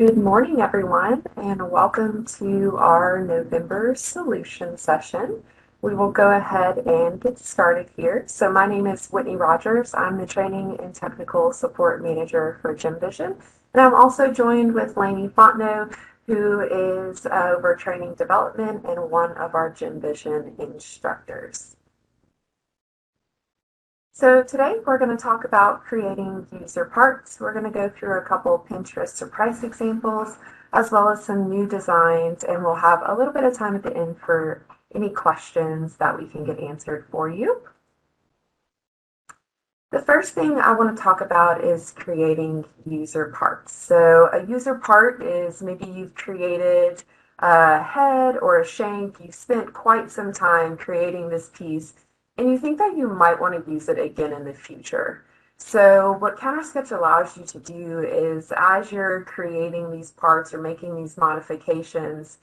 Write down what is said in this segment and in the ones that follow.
Good morning, everyone, and welcome to our November solution session. We will go ahead and get started here. So my name is Whitney Rogers. I'm the Training and Technical Support Manager for Gemvision, and I'm also joined with Lainey Fontenot, who is over training development and one of our Gemvision instructors. So today we're going to talk about creating user parts. We're going to go through a couple Pinterest or price examples, as well as some new designs, and we'll have a little bit of time at the end for any questions that we can get answered for you. The first thing I want to talk about is creating user parts. So a user part is maybe you've created a head or a shank, you spent quite some time creating this piece, and you think that you might want to use it again in the future. So what CounterSketch allows you to do is, as you're creating these parts or making these modifications,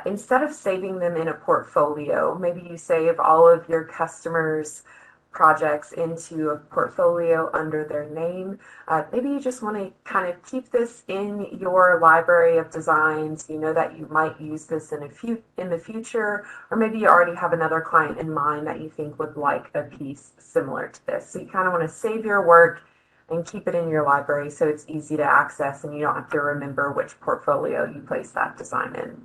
instead of saving them in a portfolio, maybe you save all of your customers' projects into a portfolio under their name. Maybe you just want to kind of keep this in your library of designs. You know that you might use this in the future, or maybe you already have another client in mind that you think would like a piece similar to this. So you kind of want to save your work and keep it in your library so it's easy to access and you don't have to remember which portfolio you placed that design in.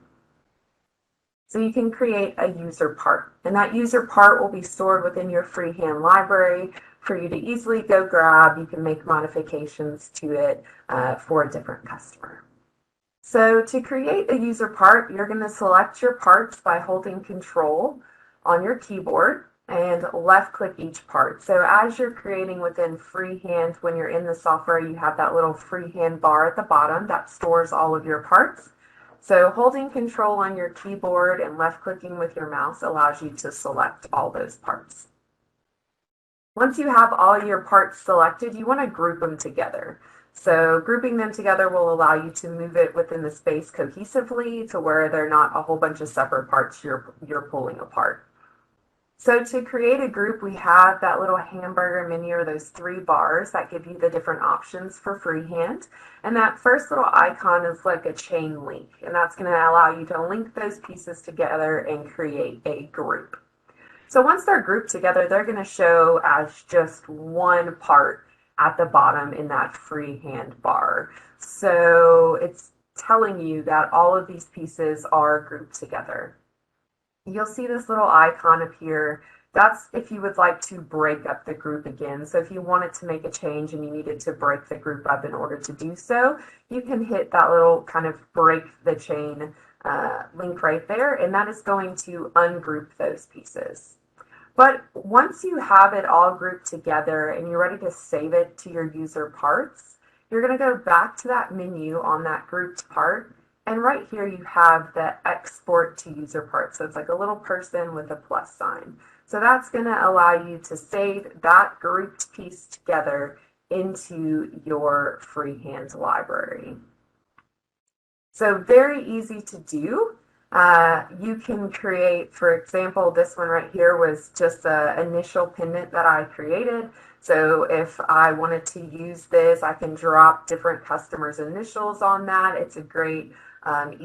So you can create a user part, and that user part will be stored within your freehand library for you to easily go grab. You can make modifications to it for a different customer. So to create a user part, you're going to select your parts by holding Control on your keyboard and left click each part. So as you're creating within freehand, when you're in the software, you have that little freehand bar at the bottom that stores all of your parts. So holding Control on your keyboard and left clicking with your mouse allows you to select all those parts. Once you have all your parts selected, you want to group them together. So grouping them together will allow you to move it within the space cohesively to where they're not a whole bunch of separate parts you're pulling apart. So to create a group, we have that little hamburger menu, or those three bars that give you the different options for freehand. And that first little icon is like a chain link, and that's going to allow you to link those pieces together and create a group. So once they're grouped together, they're going to show as just one part at the bottom in that freehand bar. So it's telling you that all of these pieces are grouped together. You'll see this little icon appear. That's if you would like to break up the group again. So if you wanted to make a change and you needed to break the group up in order to do so, you can hit that little kind of break the chain link right there, and that is going to ungroup those pieces. But once you have it all grouped together and you're ready to save it to your user parts, you're going to go back to that menu on that grouped part. And right here you have the export to user part. So it's like a little person with a plus sign. So that's going to allow you to save that grouped piece together into your freehand library. So very easy to do. You can create, for example, this one right here was just an initial pendant that I created. So if I wanted to use this, I can drop different customers' initials on that. It's a great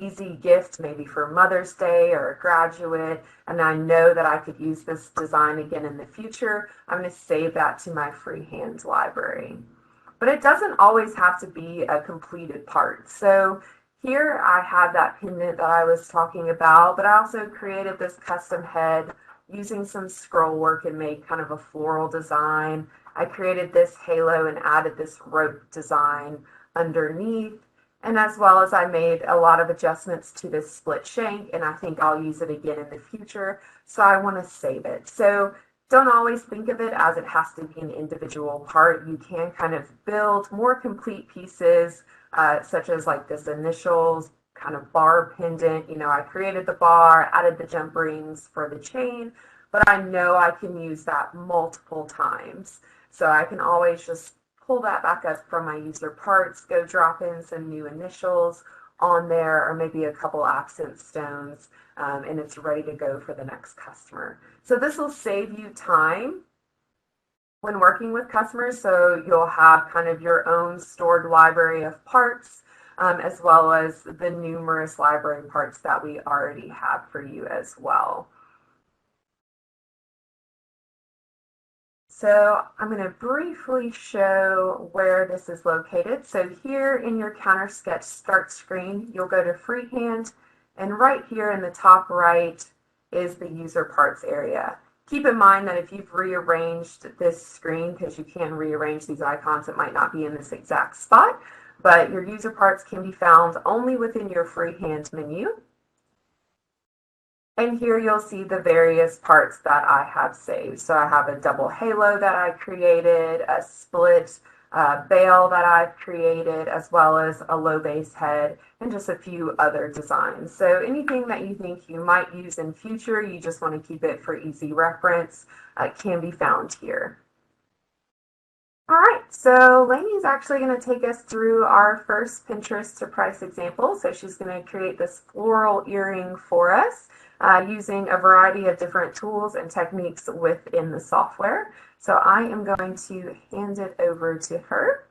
easy gift, maybe for Mother's Day or a graduate, and I know that I could use this design again in the future. I'm going to save that to my freehand library. But it doesn't always have to be a completed part. So here I have that pendant that I was talking about, but I also created this custom head using some scroll work and made kind of a floral design. I created this halo and added this rope design underneath. And as well as I made a lot of adjustments to this split shank, and I think I'll use it again in the future. So I want to save it. So don't always think of it as it has to be an individual part. You can kind of build more complete pieces, such as like this initials kind of bar pendant. You know, I created the bar, added the jump rings for the chain, but I know I can use that multiple times. So I can always just pull that back up from my user parts, go drop in some new initials on there, or maybe a couple accent stones, and it's ready to go for the next customer. So this will save you time when working with customers. So you'll have kind of your own stored library of parts. as well as the numerous library parts that we already have for you as well. So I'm going to briefly show where this is located. So here in your CounterSketch start screen, you'll go to Freehand, and right here in the top right is the user parts area. Keep in mind that if you've rearranged this screen, because you can rearrange these icons, it might not be in this exact spot, but your user parts can be found only within your Freehand menu. And here you'll see the various parts that I have saved. So I have a double halo that I created, a split bail that I've created, as well as a low base head, and just a few other designs. So anything that you think you might use in future, you just want to keep it for easy reference, can be found here. All right, so Lainey's actually going to take us through our first Pinterest to price example. So she's going to create this floral earring for us using a variety of different tools and techniques within the software. So I am going to hand it over to her.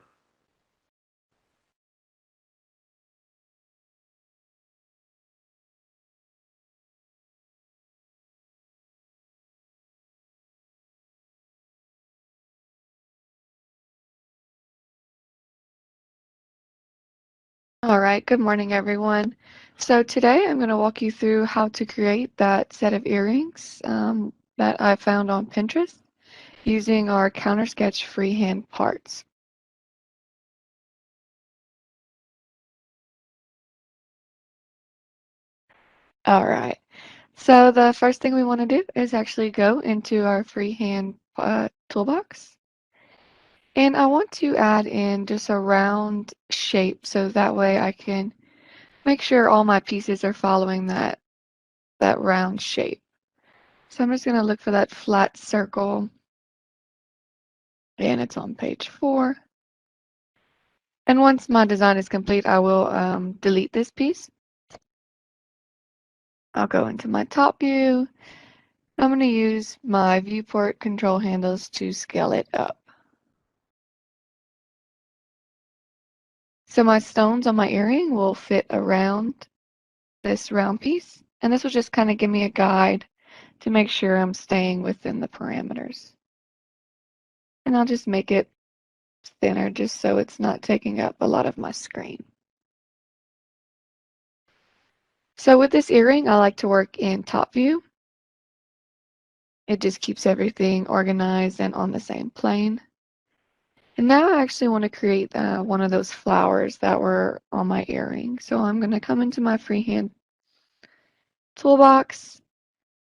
All right, good morning, everyone. So today I'm going to walk you through how to create that set of earrings that I found on Pinterest using our CounterSketch freehand parts. All right, so the first thing we want to do is actually go into our freehand toolbox. And I want to add in just a round shape so that way I can make sure all my pieces are following that round shape. So I'm just going to look for that flat circle, and it's on page 4. And once my design is complete, I will delete this piece. I'll go into my top view. I'm going to use my viewport control handles to scale it up. So my stones on my earring will fit around this round piece. And this will just kind of give me a guide to make sure I'm staying within the parameters. And I'll just make it thinner just so it's not taking up a lot of my screen. So with this earring, I like to work in top view. It just keeps everything organized and on the same plane. And now I actually want to create one of those flowers that were on my earring. So I'm going to come into my freehand toolbox,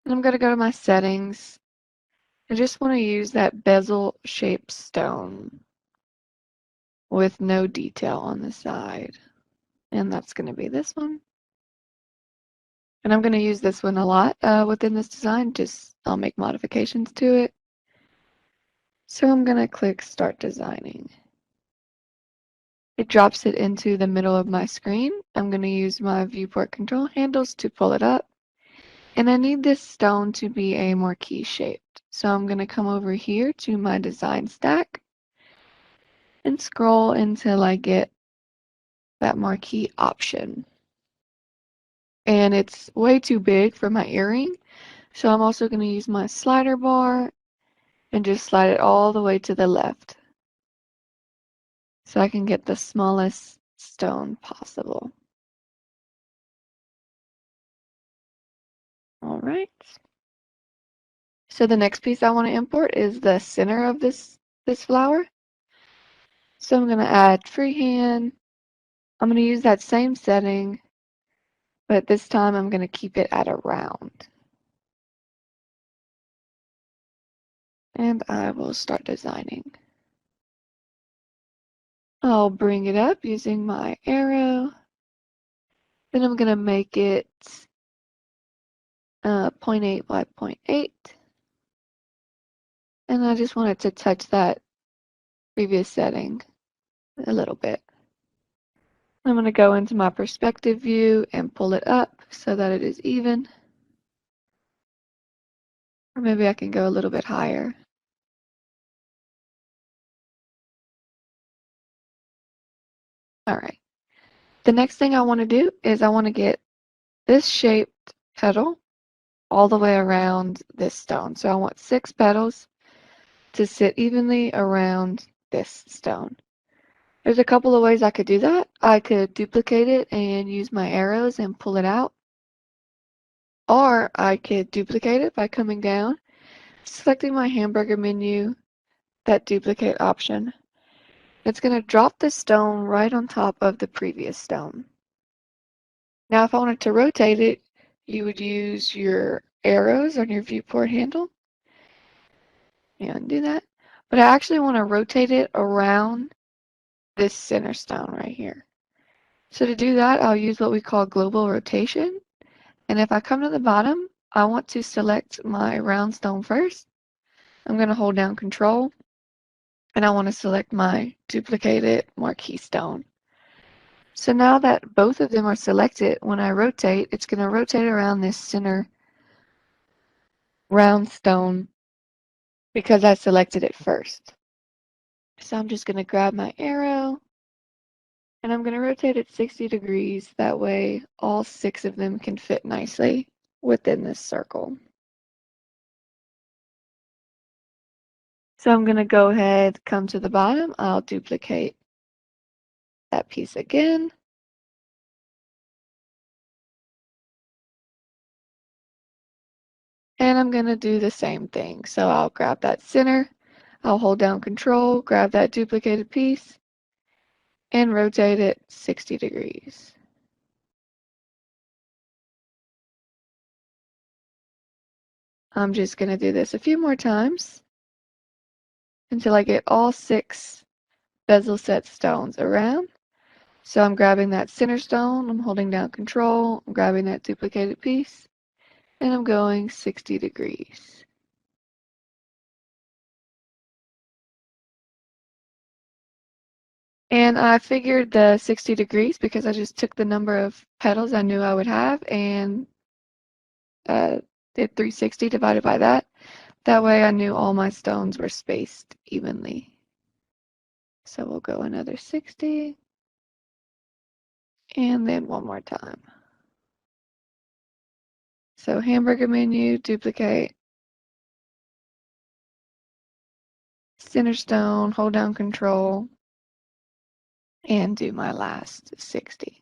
and I'm going to go to my settings. I just want to use that bezel shaped stone with no detail on the side. And that's going to be this one. And I'm going to use this one a lot within this design. Just I'll make modifications to it. So I'm going to click Start Designing. It drops it into the middle of my screen. I'm going to use my viewport control handles to pull it up. And I need this stone to be a marquee shaped. So I'm going to come over here to my design stack and scroll until I get that marquee option. And it's way too big for my earring. So I'm also going to use my slider bar and just slide it all the way to the left so I can get the smallest stone possible. All right. So the next piece I want to import is the center of this flower. So I'm going to add freehand. I'm going to use that same setting, but this time I'm going to keep it at a round. And I will start designing. I'll bring it up using my arrow. Then I'm going to make it 0.8 by 0.8. And I just want it to touch that previous setting a little bit. I'm going to go into my perspective view and pull it up so that it is even. Or maybe I can go a little bit higher. All right. The next thing I want to do is I want to get this shaped petal all the way around this stone. So I want 6 petals to sit evenly around this stone. There's a couple of ways I could do that. I could duplicate it and use my arrows and pull it out. Or I could duplicate it by coming down, selecting my hamburger menu, that duplicate option. It's going to drop the stone right on top of the previous stone. Now, if I wanted to rotate it, you would use your arrows on your viewport handle and do that. But I actually want to rotate it around this center stone right here. So to do that, I'll use what we call global rotation. And if I come to the bottom, I want to select my round stone first. I'm going to hold down Control, and I want to select my duplicated marquee stone. So now that both of them are selected, when I rotate, it's going to rotate around this center round stone because I selected it first. So I'm just going to grab my arrow, and I'm going to rotate it 60 degrees. That way all 6 of them can fit nicely within this circle. So I'm going to go ahead, come to the bottom. I'll duplicate that piece again. And I'm going to do the same thing. So I'll grab that center. I'll hold down Control, grab that duplicated piece, and rotate it 60 degrees. I'm just going to do this a few more times until I get all 6 bezel set stones around. So I'm grabbing that center stone, I'm holding down Control, I'm grabbing that duplicated piece, and I'm going 60 degrees. And I figured the 60 degrees because I just took the number of petals I knew I would have and did 360 divided by that. That way I knew all my stones were spaced evenly. So we'll go another 60 and then one more time. So hamburger menu, duplicate, center stone, hold down Control, and do my last 60.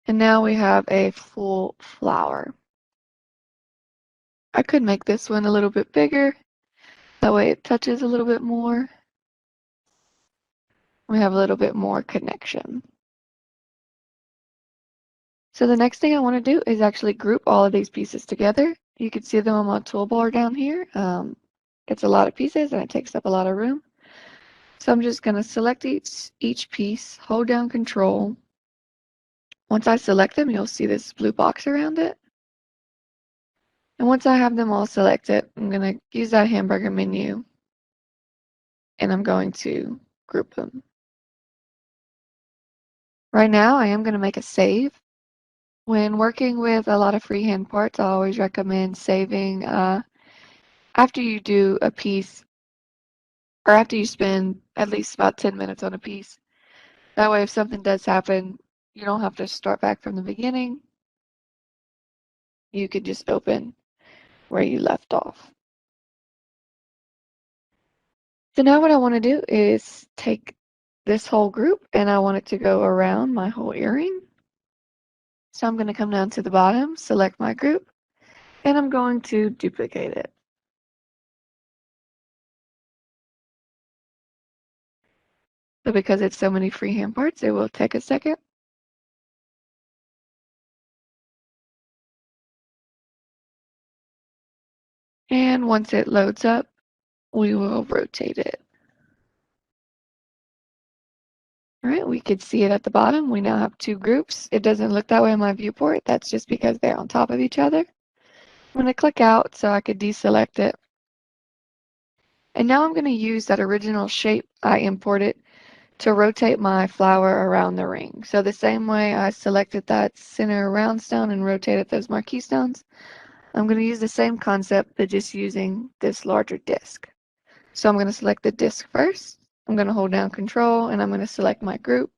And now we have a full flower. I could make this one a little bit bigger. That way it touches a little bit more. We have a little bit more connection. So the next thing I want to do is actually group all of these pieces together. You can see them on my toolbar down here. It's a lot of pieces and it takes up a lot of room. So I'm just going to select each piece, hold down Control. Once I select them, you'll see this blue box around it. And once I have them all selected, I'm going to use that hamburger menu and I'm going to group them. Right now, I am going to make a save. When working with a lot of freehand parts, I always recommend saving after you do a piece or after you spend at least about 10 minutes on a piece. That way, if something does happen, you don't have to start back from the beginning. You could just open where you left off. So now what I want to do is take this whole group and I want it to go around my whole earring. So I'm going to come down to the bottom, select my group, and I'm going to duplicate it. So because it's so many freehand parts, it will take a second. And once it loads up, we will rotate it. All right, we could see it at the bottom. We now have 2 groups. It doesn't look that way in my viewport. That's just because they're on top of each other. I'm going to click out so I could deselect it. And now I'm going to use that original shape I imported to rotate my flower around the ring. So the same way I selected that center round stone and rotated those marquee stones, I'm going to use the same concept, but just using this larger disc. So I'm going to select the disc first. I'm going to hold down Control and I'm going to select my group.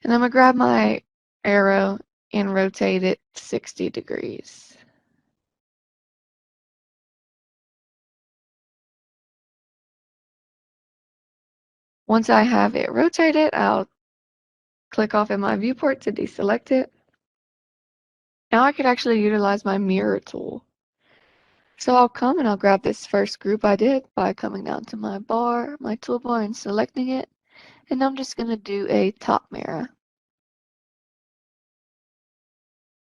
And I'm going to grab my arrow and rotate it 60 degrees. Once I have it rotated, I'll click off in my viewport to deselect it. Now I could actually utilize my mirror tool. So I'll come and I'll grab this first group I did by coming down to my bar, my toolbar, and selecting it. And I'm just going to do a top mirror.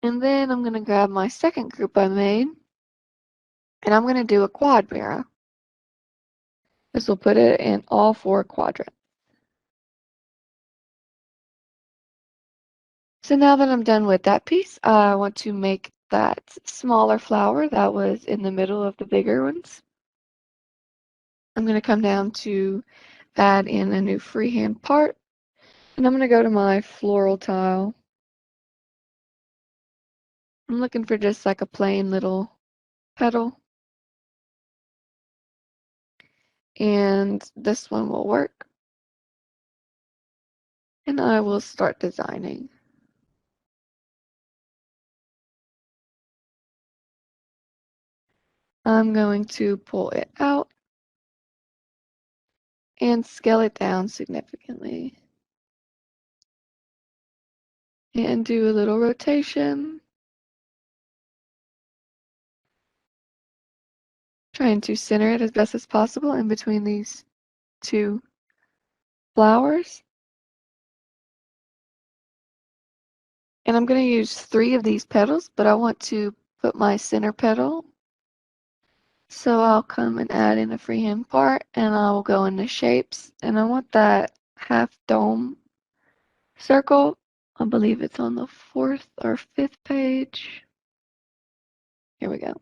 And then I'm going to grab my second group I made, and I'm going to do a quad mirror. This will put it in all 4 quadrants. So now that I'm done with that piece, I want to make that smaller flower that was in the middle of the bigger ones. I'm going to come down to add in a new freehand part, and I'm going to go to my floral tile. I'm looking for just like a plain little petal, and this one will work. And I will start designing. I'm going to pull it out and scale it down significantly. And do a little rotation. Trying to center it as best as possible in between these 2 flowers. And I'm going to use 3 of these petals, but I want to put my center petal. So I'll come and add in a freehand part, and I will go into shapes, and I want that half dome circle. I believe it's on the 4th or 5th page. Here we go.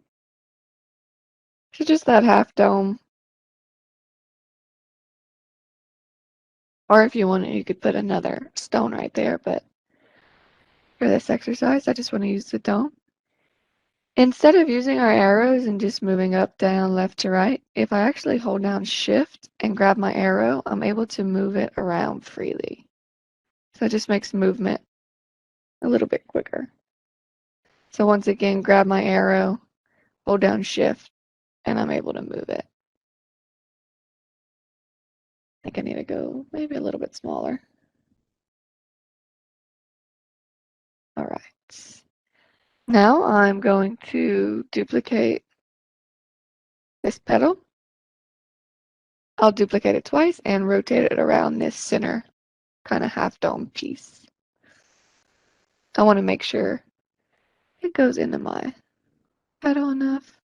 So just that half dome. Or if you want it, you could put another stone right there, but for this exercise, I just want to use the dome. Instead of using our arrows and just moving up, down, left to right, if I actually hold down Shift and grab my arrow, I'm able to move it around freely. So it just makes movement a little bit quicker. So once again, grab my arrow, hold down Shift, and I'm able to move it. I think I need to go maybe a little bit smaller. All right. Now I'm going to duplicate this petal. I'll duplicate it twice and rotate it around this center kind of half dome piece. I want to make sure it goes into my petal enough.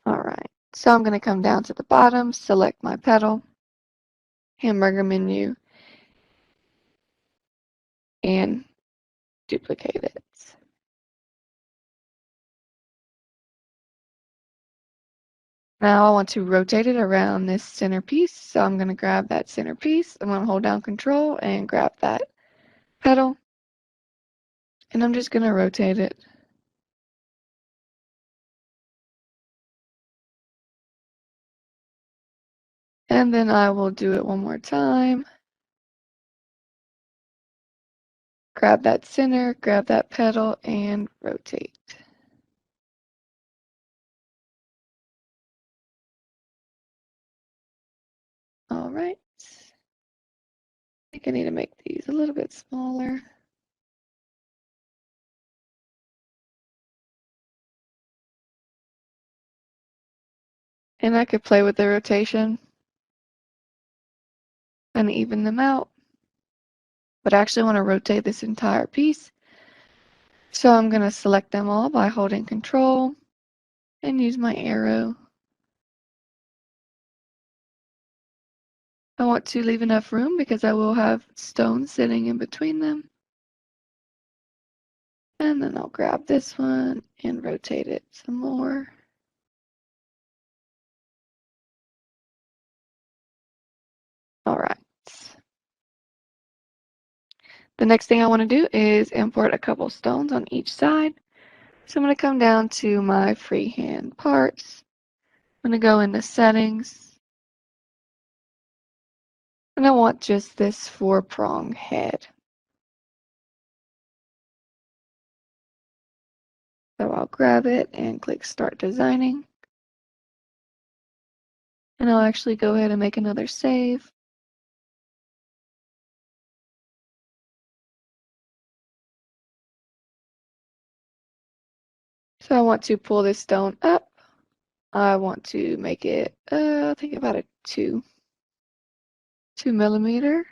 All right, so I'm going to come down to the bottom, select my petal, hamburger menu, and duplicate it. Now I want to rotate it around this center piece, so I'm going to grab that center piece. I'm going to hold down Control and grab that petal, and I'm just going to rotate it. And then I will do it one more time. Grab that center, grab that petal, and rotate. All right. I think I need to make these a little bit smaller. And I could play with the rotation and even them out. But I actually want to rotate this entire piece. So I'm going to select them all by holding Control and use my arrow. I want to leave enough room because I will have stones sitting in between them. And then I'll grab this one and rotate it some more. All right. The next thing I want to do is import a couple stones on each side. So I'm going to come down to my freehand parts. I'm going to go into settings, And I want just this 4-prong head. So I'll grab it and click Start Designing. And I'll actually go ahead and make another save. So I want to pull this stone up. I want to make it, I think about a 2 millimeter.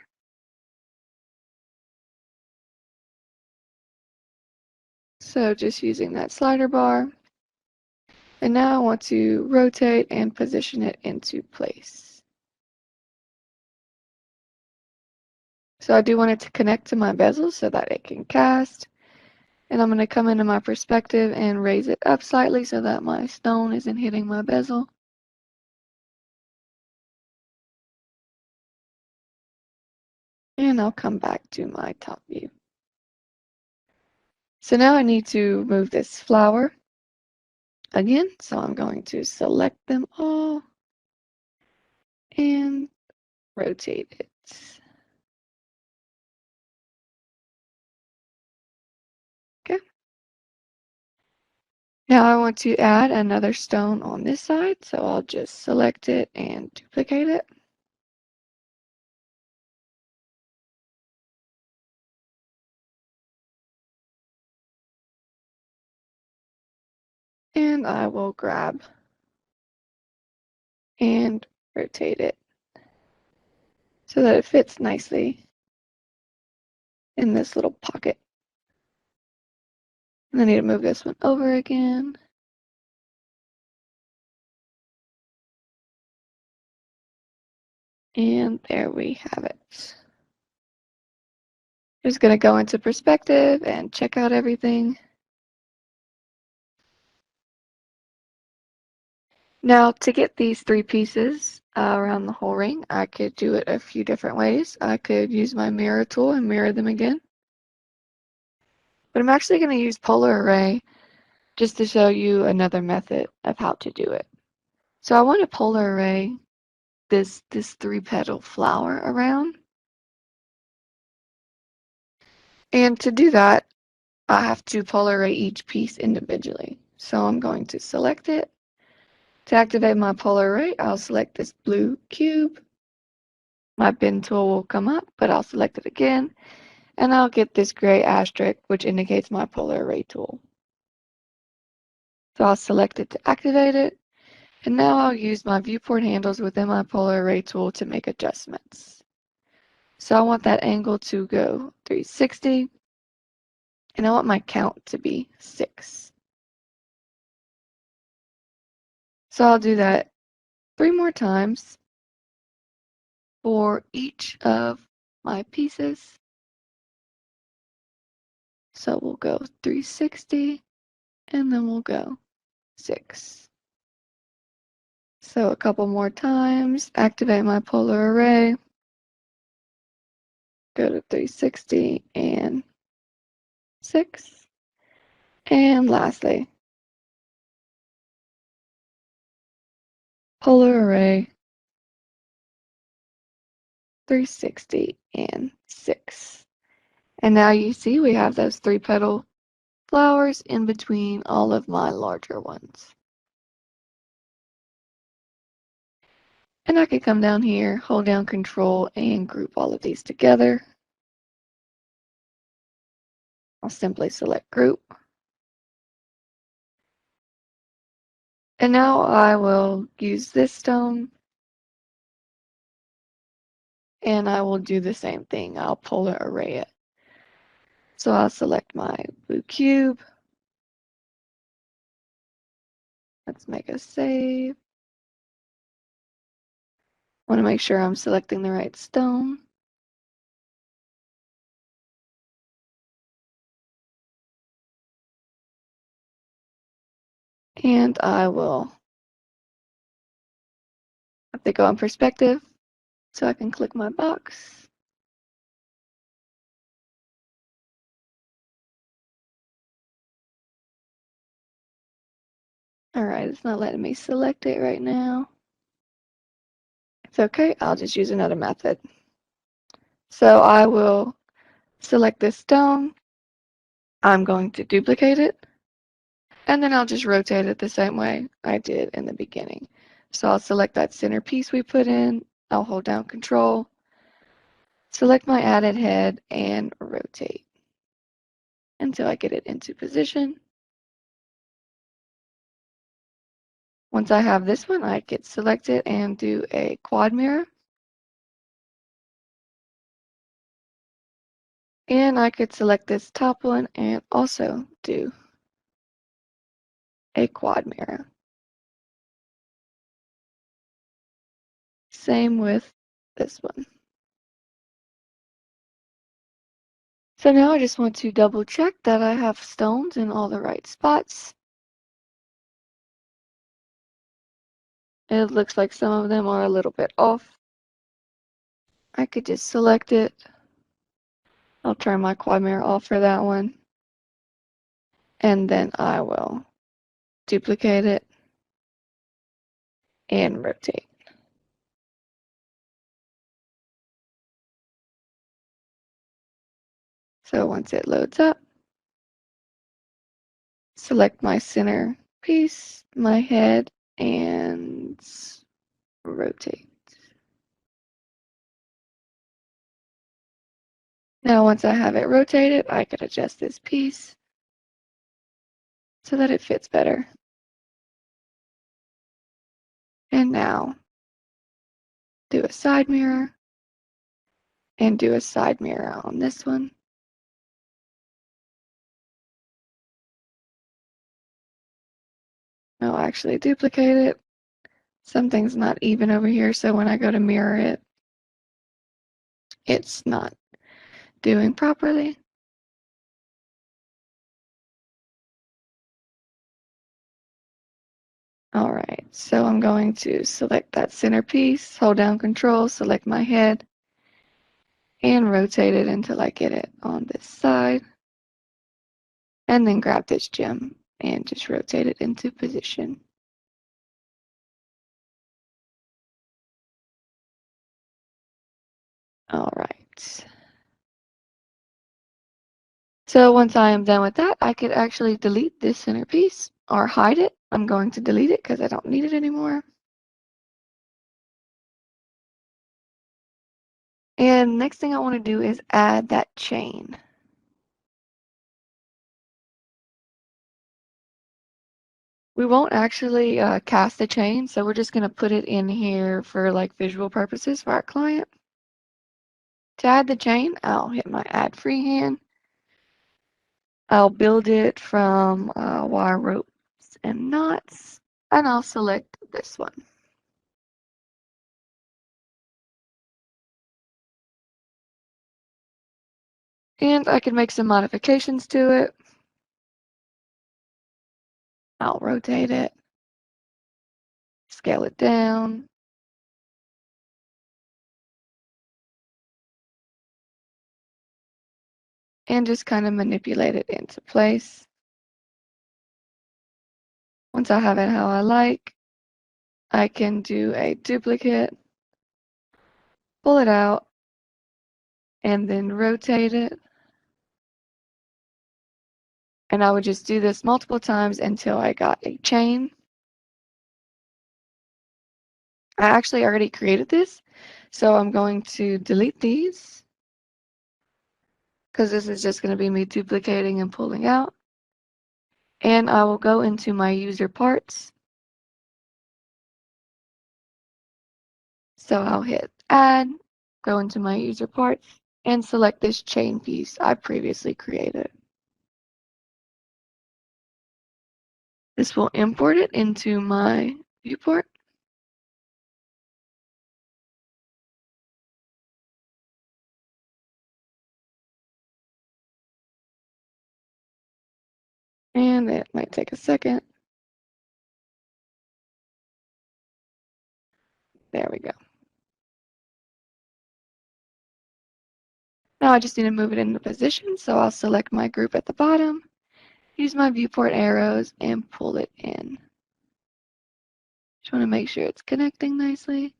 So just using that slider bar. And now I want to rotate and position it into place. So I do want it to connect to my bezel so that it can cast. And I'm going to come into my perspective and raise it up slightly so that my stone isn't hitting my bezel. And I'll come back to my top view. So now I need to move this flower again. So I'm going to select them all and rotate it. Okay. Now I want to add another stone on this side. So I'll just select it and duplicate it. And I will grab and rotate it so that it fits nicely in this little pocket. And I need to move this one over again. And there we have it. Just going to go into perspective and check out everything. Now to get these 3 pieces around the whole ring, I could do it a few different ways. I could use my mirror tool and mirror them again. But I'm actually going to use polar array just to show you another method of how to do it. So I want to polar array this 3-petal flower around. And to do that, I have to polar array each piece individually. So I'm going to select it. To activate my polar array, I'll select this blue cube. My bin tool will come up, but I'll select it again, and I'll get this gray asterisk, which indicates my polar array tool. So I'll select it to activate it, and now I'll use my viewport handles within my polar array tool to make adjustments. So I want that angle to go 360, and I want my count to be 6. So I'll do that 3 more times for each of my pieces. So we'll go 360, and then we'll go 6. So a couple more times, activate my polar array, go to 360 and 6. And lastly, polar array, 360 and 6. And now you see we have those 3-petal flowers in between all of my larger ones. And I could come down here, hold down Control, and group all of these together. I'll simply select Group. And now I will use this stone, and I will do the same thing. I'll polar array it. So I'll select my blue cube. Let's make a save. I want to make sure I'm selecting the right stone. And I will have to go in perspective so I can click my box. All right, it's not letting me select it right now. It's okay, I'll just use another method. So I will select this stone. I'm going to duplicate it, and then I'll just rotate it the same way I did in the beginning. So I'll select that center piece we put in. I'll hold down Control, select my added head, and rotate until I get it into position. Once I have this one, I can select it and do a quad mirror. And I could select this top one and also do a quad mirror. Same with this one. So now I just want to double check that I have stones in all the right spots. It looks like some of them are a little bit off. I could just select it. I'll turn my quad mirror off for that one. And then I will duplicate it and rotate. So once it loads up, select my center piece, my head, and rotate. Now once I have it rotated, I can adjust this piece so that it fits better. And now do a side mirror and do a side mirror on this one. I'll actually duplicate it. Something's not even over here, so when I go to mirror it, it's not doing properly. All right, so I'm going to select that center piece, hold down Control, select my head, and rotate it until I get it on this side. And then grab this gem and just rotate it into position. All right. So once I am done with that, I could actually delete this center piece or hide it. I'm going to delete it because I don't need it anymore. And next thing I want to do is add that chain. We won't actually cast the chain, so we're just going to put it in here for like visual purposes for our client. To add the chain, I'll hit my add freehand. I'll build it from wire ropes and knots, and I'll select this one. And I can make some modifications to it. I'll rotate it, scale it down, and just kind of manipulate it into place. Once I have it how I like, I can do a duplicate, pull it out, and then rotate it. And I would just do this multiple times until I got a chain. I actually already created this, so I'm going to delete these because this is just going to be me duplicating and pulling out. And I will go into my user parts. So I'll hit add, go into my user parts, and select this chain piece I previously created. This will import it into my viewport. And it might take a second. There we go. Now I just need to move it into position, so I'll select my group at the bottom, use my viewport arrows, and pull it in. Just want to make sure it's connecting nicely.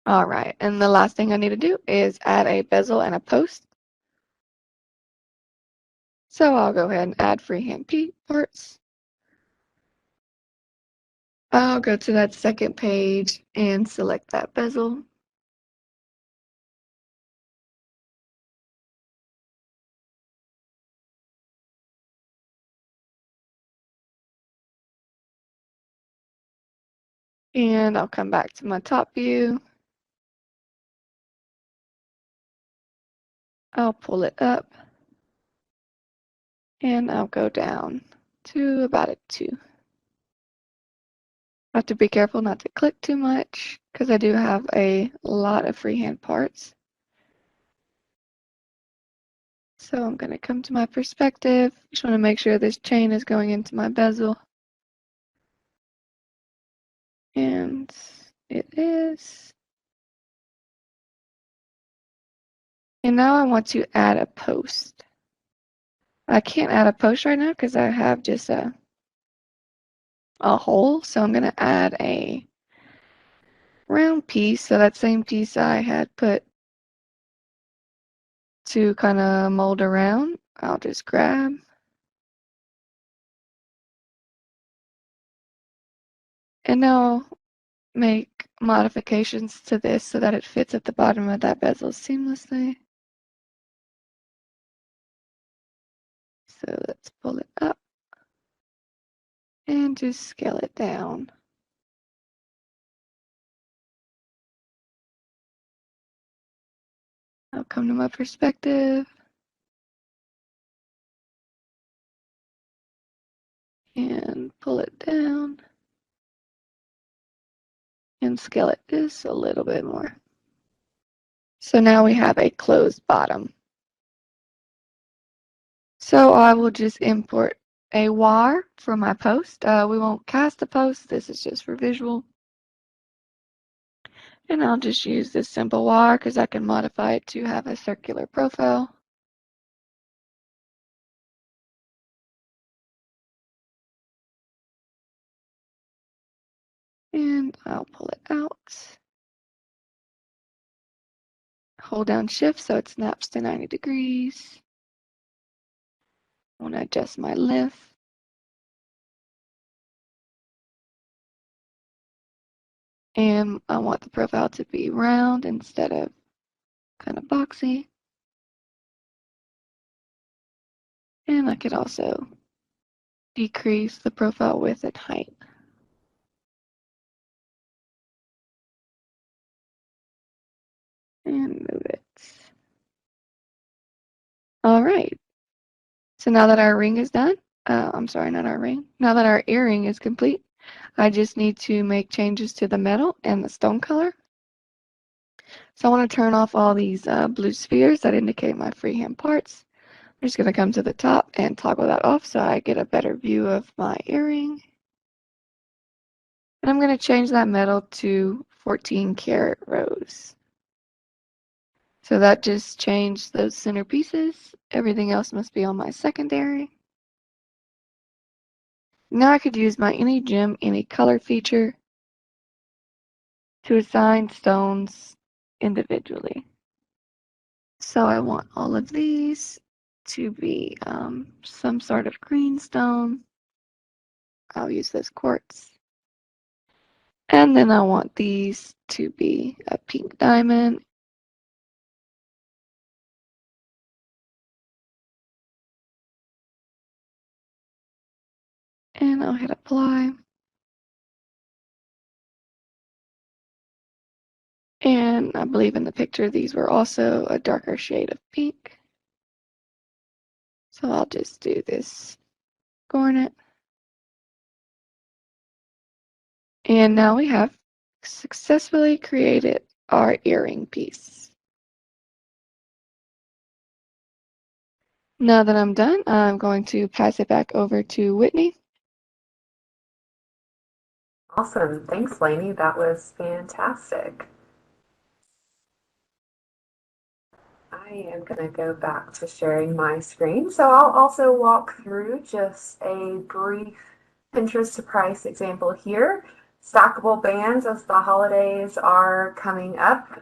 All right, and the last thing I need to do is add a bezel and a post. So I'll go ahead and add freehand parts. I'll go to that second page and select that bezel. And I'll come back to my top view. I'll pull it up and I'll go down to about a 2. I have to be careful not to click too much because I do have a lot of freehand parts. So I'm going to come to my perspective. Just want to make sure this chain is going into my bezel. And it is. And now I want to add a post. I can't add a post right now because I have just a hole. So I'm going to add a round piece. So that same piece I had put to kind of mold around, I'll just grab. And now make modifications to this so that it fits at the bottom of that bezel seamlessly. So let's pull it up and just scale it down. I'll come to my perspective and pull it down and scale it just a little bit more. So now we have a closed bottom. So I will just import a wire for my post. We won't cast the post. This is just for visual. And I'll just use this simple wire because I can modify it to have a circular profile. And I'll pull it out. Hold down shift so it snaps to 90 degrees. I want to adjust my lift. And I want the profile to be round instead of kind of boxy. And I could also decrease the profile width and height. And move it. All right. So now that our ring is done, I'm sorry, not our ring. Now that our earring is complete, I just need to make changes to the metal and the stone color. So I want to turn off all these blue spheres that indicate my freehand parts. I'm just going to come to the top and toggle that off so I get a better view of my earring. And I'm going to change that metal to 14 karat rose. So that just changed those center pieces. Everything else must be on my secondary. Now I could use my any gem, any color feature to assign stones individually. So I want all of these to be some sort of green stone. I'll use this quartz. And then I want these to be a pink diamond. And I'll hit apply. And I believe in the picture these were also a darker shade of pink. So I'll just do this garnet. And now we have successfully created our earring piece. Now that I'm done, I'm going to pass it back over to Whitney. Awesome. Thanks, Lainey. That was fantastic. I am going to go back to sharing my screen. So I'll also walk through just a brief Pinterest to price example here. Stackable bands, as the holidays are coming up,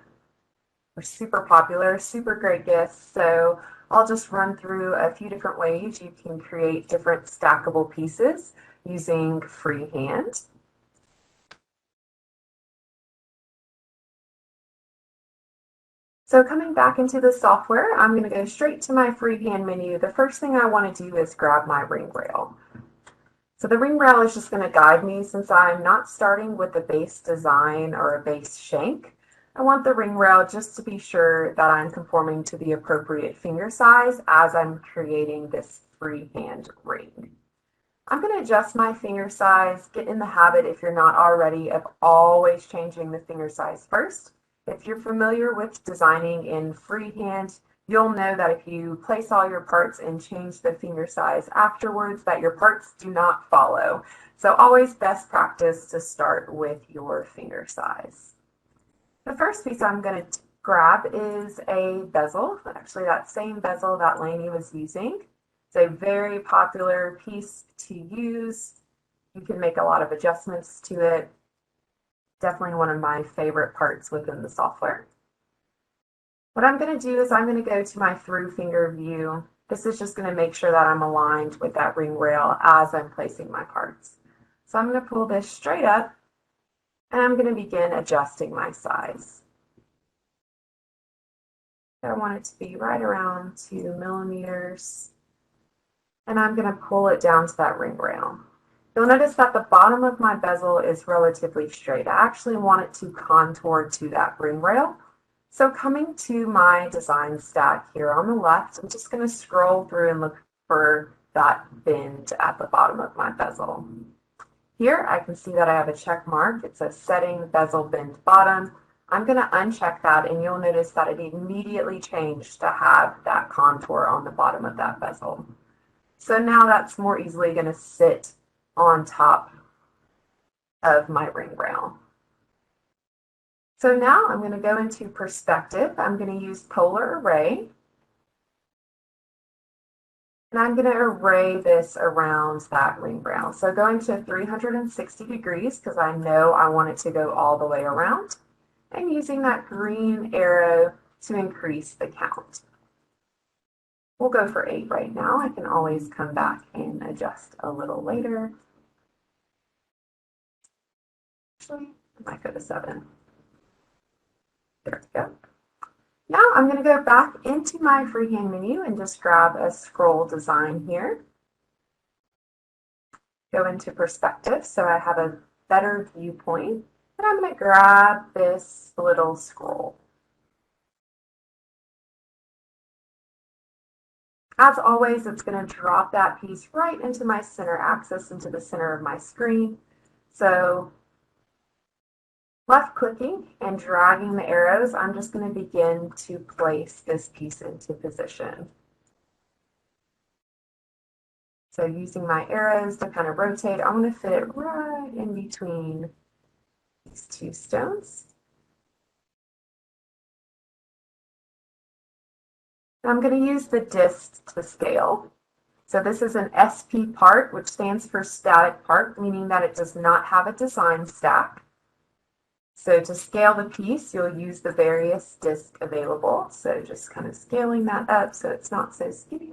are super popular, super great gifts. So I'll just run through a few different ways you can create different stackable pieces using freehand. So coming back into the software, I'm going to go straight to my freehand menu. The first thing I want to do is grab my ring rail. So the ring rail is just going to guide me since I'm not starting with a base design or a base shank. I want the ring rail just to be sure that I'm conforming to the appropriate finger size as I'm creating this freehand ring. I'm going to adjust my finger size. Get in the habit, if you're not already, of always changing the finger size first. If you're familiar with designing in freehand, you'll know that if you place all your parts and change the finger size afterwards, that your parts do not follow. So always best practice to start with your finger size. The first piece I'm going to grab is a bezel, actually that same bezel that Lainey was using. It's a very popular piece to use. You can make a lot of adjustments to it. Definitely one of my favorite parts within the software. What I'm going to do is I'm going to go to my through finger view. This is just going to make sure that I'm aligned with that ring rail as I'm placing my parts. So I'm going to pull this straight up and I'm going to begin adjusting my size. I want it to be right around 2 millimeters. And I'm going to pull it down to that ring rail. You'll notice that the bottom of my bezel is relatively straight. I actually want it to contour to that ring rail. So coming to my design stack here on the left, I'm just going to scroll through and look for that bend at the bottom of my bezel. Here I can see that I have a check mark. It says setting bezel bend bottom. I'm going to uncheck that and you'll notice that it immediately changed to have that contour on the bottom of that bezel. So now that's more easily going to sit on top of my ring rail. So now I'm going to go into perspective. I'm going to use polar array. And I'm going to array this around that ring rail. So going to 360 degrees because I know I want it to go all the way around. And using that green arrow to increase the count. We'll go for 8 right now. I can always come back and adjust a little later. Actually, I might go to 7. There we go. Now I'm going to go back into my freehand menu and just grab a scroll design here. Go into perspective so I have a better viewpoint. And I'm going to grab this little scroll. As always, it's going to drop that piece right into my center axis, into the center of my screen. So left clicking and dragging the arrows, I'm just going to begin to place this piece into position. So using my arrows to kind of rotate, I'm going to fit it right in between these two stones. I'm going to use the disc to scale. So this is an SP part, which stands for static part, meaning that it does not have a design stack. So to scale the piece, you'll use the various discs available. So just kind of scaling that up so it's not so skinny.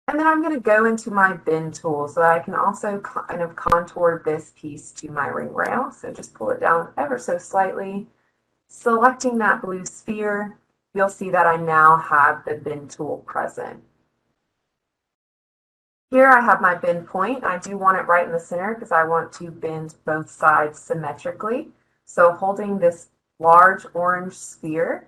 And then I'm going to go into my bend tool so that I can also kind of contour this piece to my ring rail. So just pull it down ever so slightly. Selecting that blue sphere, you'll see that I now have the bend tool present. Here I have my bend point. I do want it right in the center because I want to bend both sides symmetrically. So holding this large orange sphere,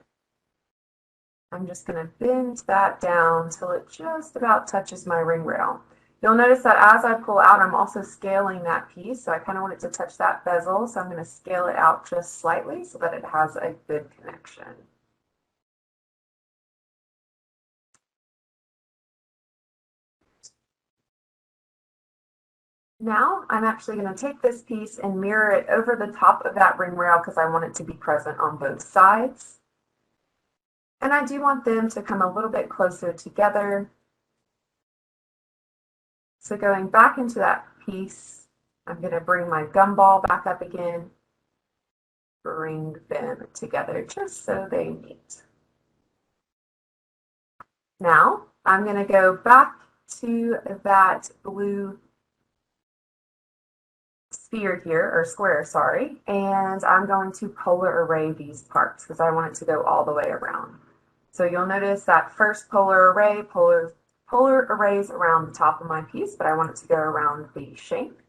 I'm just going to bend that down till it just about touches my ring rail. You'll notice that as I pull out, I'm also scaling that piece. So I kind of want it to touch that bezel. So I'm going to scale it out just slightly so that it has a good connection. Now I'm actually going to take this piece and mirror it over the top of that ring rail because I want it to be present on both sides. And I do want them to come a little bit closer together. So going back into that piece, I'm going to bring my gumball back up again, bring them together just so they meet. Now I'm going to go back to that blue sphere here, or square, sorry, and I'm going to polar array these parts because I want it to go all the way around. So you'll notice that first polar arrays around the top of my piece, but I want it to go around the shape.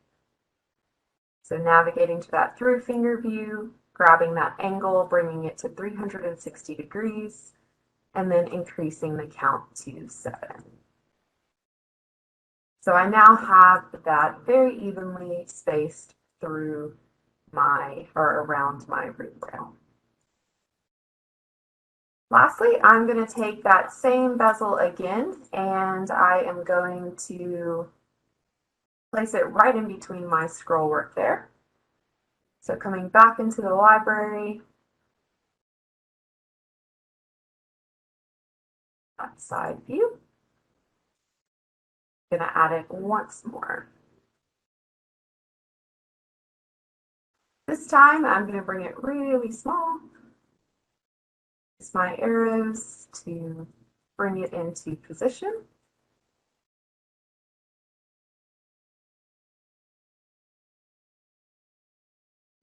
So navigating to that through finger view, grabbing that angle, bringing it to 360 degrees, and then increasing the count to 7. So I now have that very evenly spaced through or around my root rail. Lastly, I'm going to take that same bezel again, and I am going to place it right in between my scroll work there. So coming back into the library, that side view, I'm going to add it once more. This time I'm going to bring it really small. Use my arrows to bring it into position.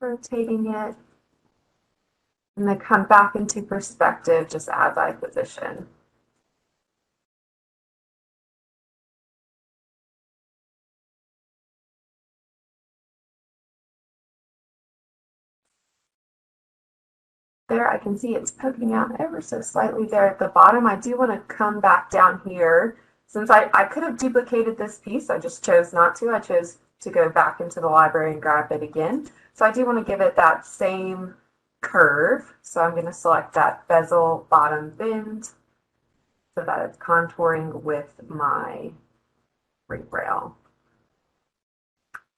Rotating it, and then come back into perspective just as I position. There, I can see it's poking out ever so slightly there at the bottom. I do want to come back down here. Since I could have duplicated this piece, I just chose not to. I chose to go back into the library and grab it again. So I do want to give it that same curve. So I'm going to select that bezel bottom bend so that it's contouring with my ring rail.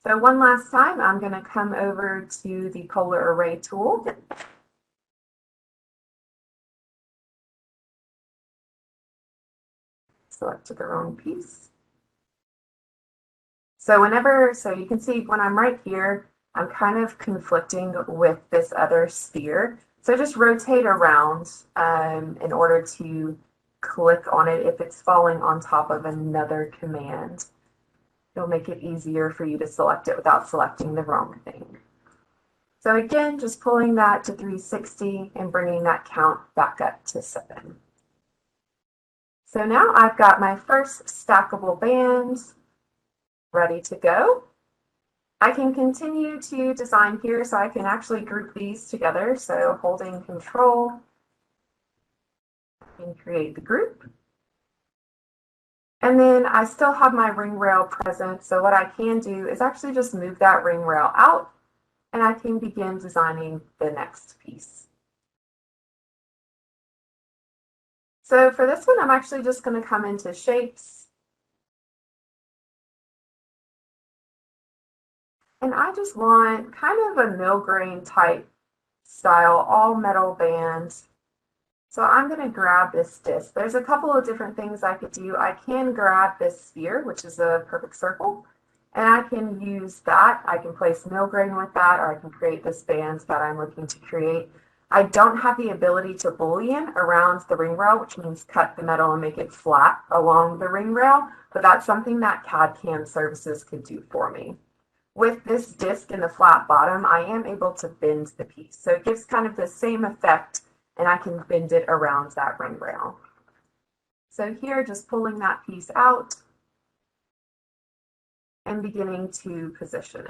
So one last time, I'm going to come over to the polar array tool. Select the wrong piece. So you can see when I'm right here, I'm kind of conflicting with this other sphere. So just rotate around in order to click on it if it's falling on top of another command. It'll make it easier for you to select it without selecting the wrong thing. So again, just pulling that to 360 and bringing that count back up to 7. So now I've got my first stackable band ready to go. I can continue to design here, so I can actually group these together. So holding Control, I can create the group. And then I still have my ring rail present, so what I can do is actually just move that ring rail out, and I can begin designing the next piece. So for this one, I'm actually just going to come into Shapes, and I just want kind of a mill grain type style, all metal band. So I'm going to grab this disc. There's a couple of different things I could do. I can grab this sphere, which is a perfect circle, and I can use that. I can place mill grain with that, or I can create this band that I'm looking to create. I don't have the ability to boolean around the ring rail, which means cut the metal and make it flat along the ring rail, but that's something that CAD/CAM services could do for me. With this disc in the flat bottom, I am able to bend the piece. So it gives kind of the same effect, and I can bend it around that ring rail. So here, just pulling that piece out and beginning to position it.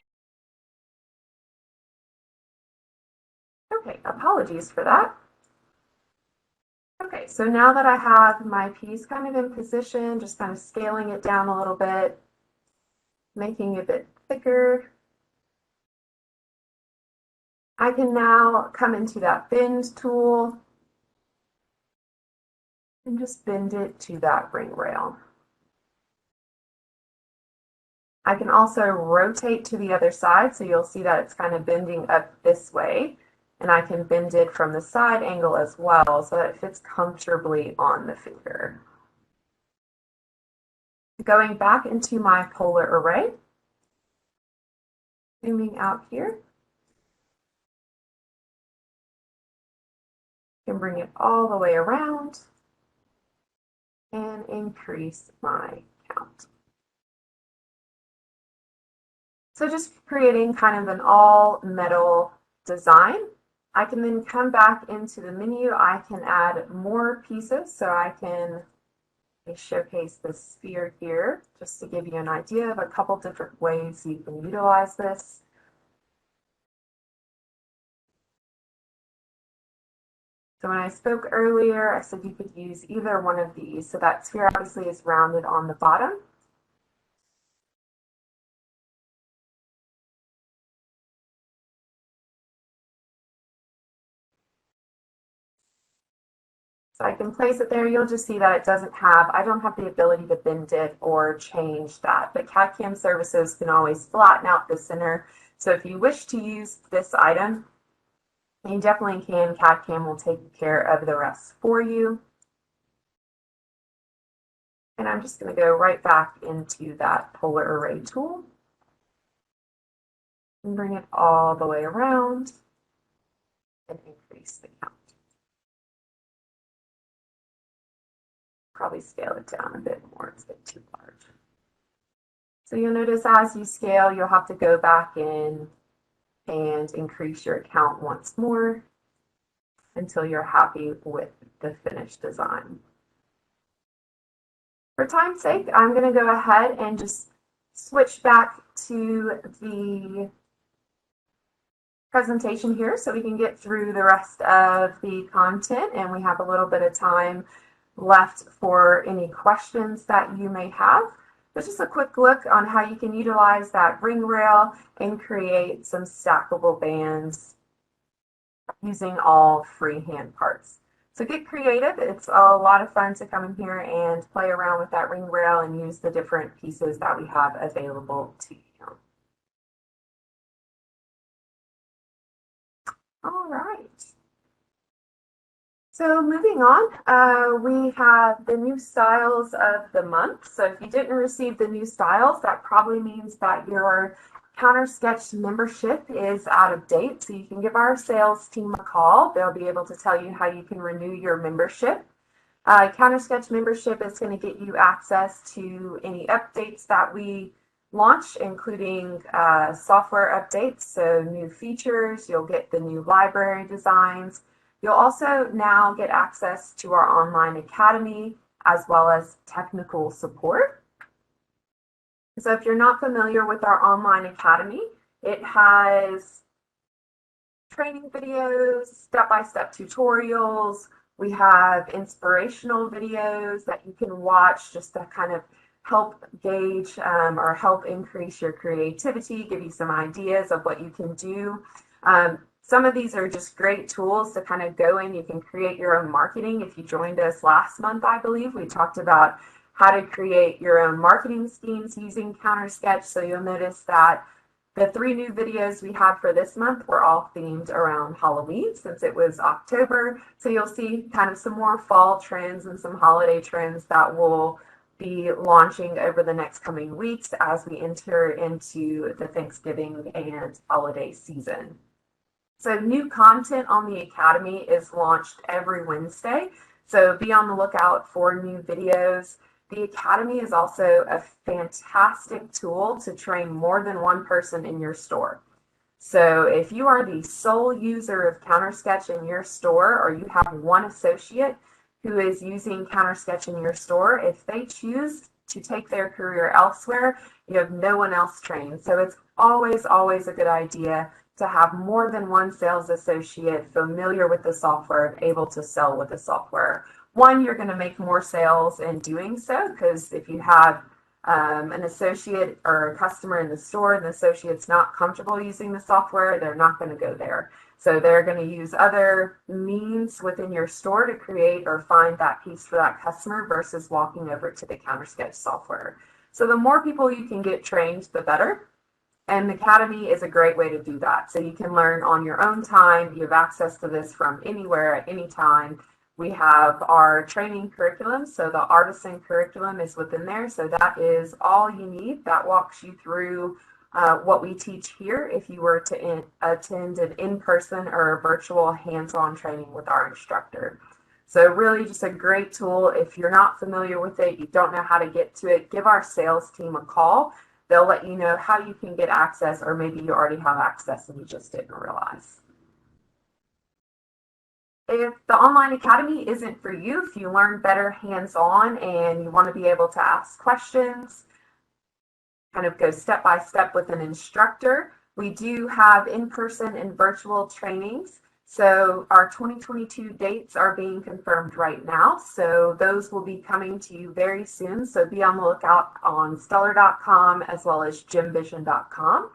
Okay, apologies for that. Okay, so now that I have my piece kind of in position, just kind of scaling it down a little bit, making it a bit thicker, I can now come into that bend tool and just bend it to that ring rail. I can also rotate to the other side, so you'll see that it's kind of bending up this way, and I can bend it from the side angle as well so that it fits comfortably on the finger. Going back into my polar array, zooming out here, I can bring it all the way around and increase my count. So just creating kind of an all metal design. I can then come back into the menu. I can add more pieces. So I can showcase the sphere here just to give you an idea of a couple different ways you can utilize this. So when I spoke earlier, I said you could use either one of these. So that sphere obviously is rounded on the bottom. So I can place it there. You'll just see that it doesn't have, I don't have the ability to bend it or change that. But CAD/CAM services can always flatten out the center. So if you wish to use this item, you definitely can. CAD/CAM will take care of the rest for you. And I'm just going to go right back into that polar array tool and bring it all the way around and increase the count. Probably scale it down a bit more, it's a bit too large. So you'll notice as you scale, you'll have to go back in and increase your count once more until you're happy with the finished design. For time's sake, I'm going to go ahead and just switch back to the presentation here so we can get through the rest of the content, and we have a little bit of time left for any questions that you may have. But just a quick look on how you can utilize that ring rail and create some stackable bands using all freehand parts. So get creative. It's a lot of fun to come in here and play around with that ring rail and use the different pieces that we have available to you. All right. So moving on, we have the new styles of the month. So if you didn't receive the new styles, that probably means that your CounterSketch membership is out of date. So you can give our sales team a call. They'll be able to tell you how you can renew your membership. CounterSketch membership is going to get you access to any updates that we launch, including software updates, so new features. You'll get the new library designs. You'll also now get access to our online academy as well as technical support. So if you're not familiar with our online academy, it has training videos, step-by-step tutorials. We have inspirational videos that you can watch just to kind of help gauge or help increase your creativity, give you some ideas of what you can do. Some of these are just great tools to kind of go in. You can create your own marketing. If you joined us last month, I believe, we talked about how to create your own marketing schemes using CounterSketch. So you'll notice that the 3 new videos we had for this month were all themed around Halloween since it was October. So you'll see kind of some more fall trends and some holiday trends that will be launching over the next coming weeks as we enter into the Thanksgiving and holiday season. So new content on the Academy is launched every Wednesday. So be on the lookout for new videos. The Academy is also a fantastic tool to train more than one person in your store. So if you are the sole user of CounterSketch in your store, or you have one associate who is using CounterSketch in your store, if they choose to take their career elsewhere, you have no one else trained. So it's always, always a good idea to have more than one sales associate familiar with the software and able to sell with the software. One, you're going to make more sales in doing so, because if you have an associate or a customer in the store and the associate's not comfortable using the software, they're not going to go there. So they're going to use other means within your store to create or find that piece for that customer versus walking over to the CounterSketch software. So the more people you can get trained, the better. And the Academy is a great way to do that. So you can learn on your own time. You have access to this from anywhere at any time. We have our training curriculum. So the artisan curriculum is within there. So that is all you need. That walks you through what we teach here if you were to attend an in-person or virtual hands-on training with our instructor. So really just a great tool. If you're not familiar with it, you don't know how to get to it, give our sales team a call. They'll let you know how you can get access, or maybe you already have access and you just didn't realize. If the online academy isn't for you, if you learn better hands-on and you want to be able to ask questions, kind of go step by step with an instructor, we do have in-person and virtual trainings. So our 2022 dates are being confirmed right now. So those will be coming to you very soon. So be on the lookout on stellar.com as well as gemvision.com.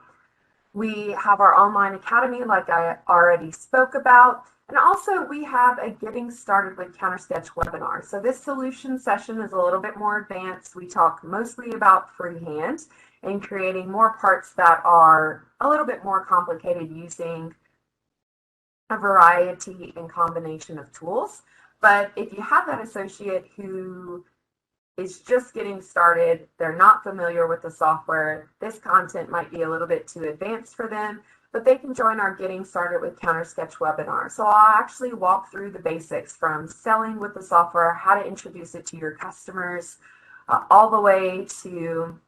We have our online academy, like I already spoke about. And also we have a Getting Started with CounterSketch webinar. So this solution session is a little bit more advanced. We talk mostly about freehand and creating more parts that are a little bit more complicated using a variety and combination of tools. But if you have that associate who is just getting started, they're not familiar with the software, this content might be a little bit too advanced for them, but they can join our Getting Started with CounterSketch webinar. So I'll actually walk through the basics from selling with the software, how to introduce it to your customers, all the way to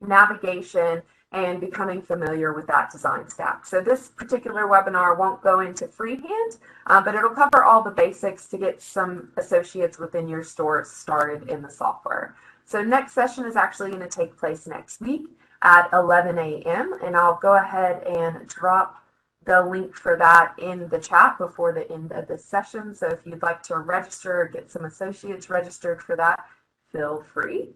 navigation and becoming familiar with that design stack. So this particular webinar won't go into freehand, but it'll cover all the basics to get some associates within your store started in the software. So next session is actually going to take place next week at 11 a.m. and I'll go ahead and drop the link for that in the chat before the end of the session. So if you'd like to register or get some associates registered for that, feel free.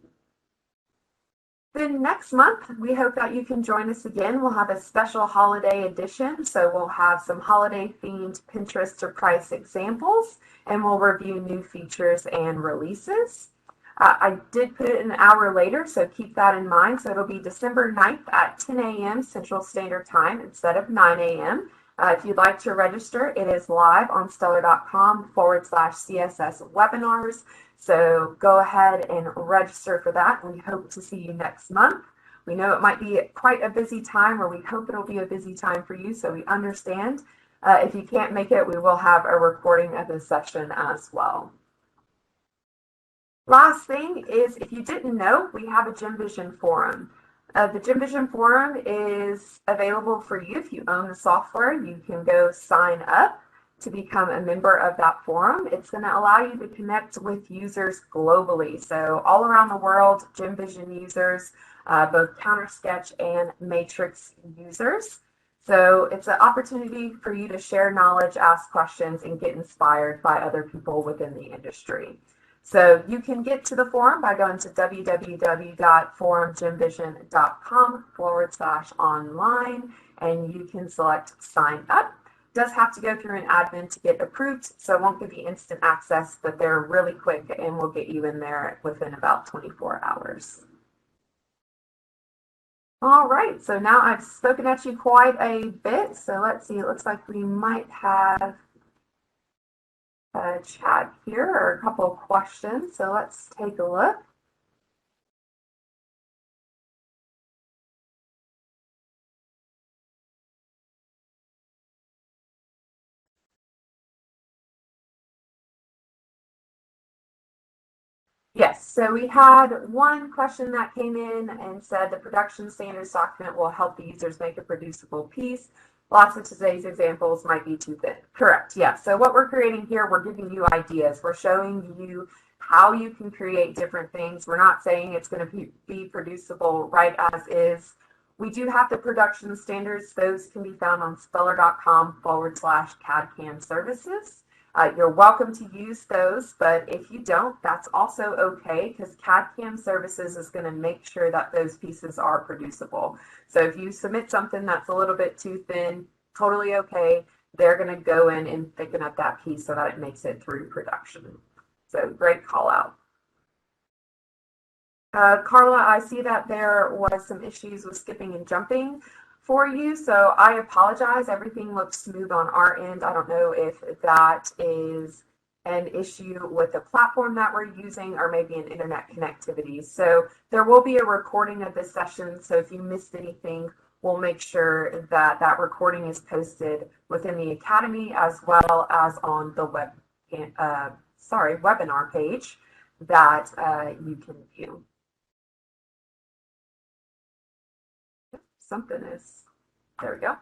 Then next month, we hope that you can join us again. We'll have a special holiday edition. So we'll have some holiday themed Pinterest to price examples, and we'll review new features and releases. I did put it an hour later, so keep that in mind. So it'll be December 9th at 10 a.m. Central Standard Time instead of 9 a.m. If you'd like to register, it is live on stellar.com/CSS webinars. So go ahead and register for that. We hope to see you next month. We know it might be quite a busy time, or we hope it'll be a busy time for you, so we understand. If you can't make it, we will have a recording of this session as well. Last thing is, if you didn't know, we have a Gemvision forum. The Gemvision forum is available for you. If you own the software, you can go sign up to become a member of that forum. It's going to allow you to connect with users globally. So all around the world, Gemvision users, both CounterSketch and Matrix users. So it's an opportunity for you to share knowledge, ask questions, and get inspired by other people within the industry. So you can get to the forum by going to www.forumgemvision.com/online, and you can select sign up. Does have to go through an admin to get approved, so it won't give you instant access, but they're really quick and we'll get you in there within about 24 hours. All right, so now I've spoken at you quite a bit, so let's see, it looks like we might have a chat here or a couple of questions, so let's take a look. Yes, so we had one question that came in and said the production standards document will help the users make a producible piece. Lots of today's examples might be too thin. Correct, yeah. So what we're creating here, we're giving you ideas. We're showing you how you can create different things. We're not saying it's going to be producible right as is. We do have the production standards. Those can be found on stellar.com/CAD/CAM services. You're welcome to use those, but if you don't, that's also okay, because CAD/CAM services is going to make sure that those pieces are producible. So if you submit something that's a little bit too thin, totally okay. They're going to go in and thicken up that piece so that it makes it through production. So great call out. Carla, I see that there was some issues with skipping and jumping for you, so I apologize. Everything looks smooth on our end. I don't know if that is an issue with the platform that we're using or maybe an internet connectivity. So there will be a recording of this session. So if you missed anything, we'll make sure that that recording is posted within the Academy as well as on the webinar page that you can view. There we go.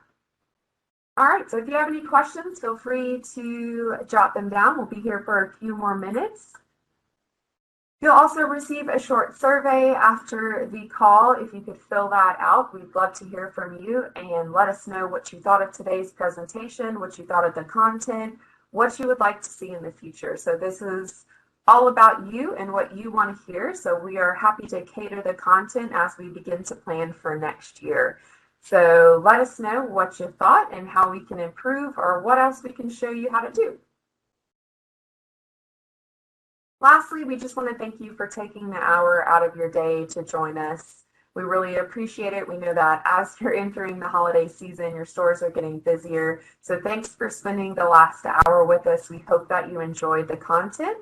All right, so if you have any questions, feel free to jot them down. We'll be here for a few more minutes. You'll also receive a short survey after the call. If you could fill that out, we'd love to hear from you and let us know what you thought of today's presentation, what you thought of the content, what you would like to see in the future. So this is all about you and what you want to hear. So we are happy to cater the content as we begin to plan for next year. So let us know what you thought and how we can improve or what else we can show you how to do. Lastly, we just want to thank you for taking the hour out of your day to join us. We really appreciate it. We know that as you're entering the holiday season, your stores are getting busier. So thanks for spending the last hour with us. We hope that you enjoyed the content.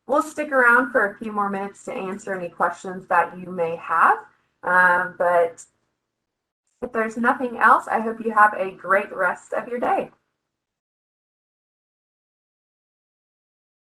We'll stick around for a few more minutes to answer any questions that you may have. But if there's nothing else, I hope you have a great rest of your day.